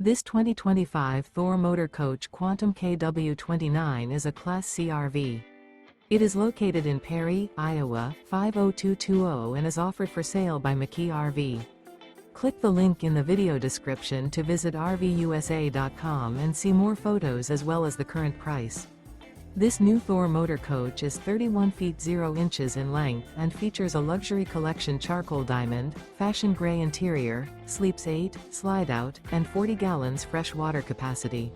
This 2025 Thor Motor Coach Quantum KW29 is a Class C RV. It is located in Perry, Iowa, 50220 and is offered for sale by McKee RV. Click the link in the video description to visit RVUSA.com and see more photos as well as the current price. This new Thor Motor Coach is 31 feet 0 inches in length and features a luxury collection charcoal diamond, fashion gray interior, sleeps 8, slide-out, and 40 gallons fresh water capacity.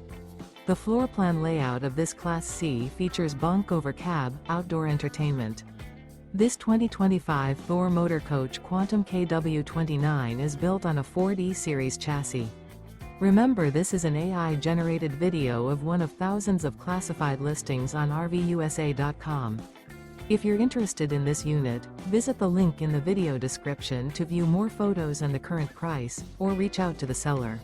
The floor plan layout of this Class C features bunk over cab, outdoor entertainment. This 2025 Thor Motor Coach Quantum KW29 is built on a Ford E-Series chassis. Remember, this is an AI-generated video of one of thousands of classified listings on RVUSA.com. If you're interested in this unit, visit the link in the video description to view more photos and the current price, or reach out to the seller.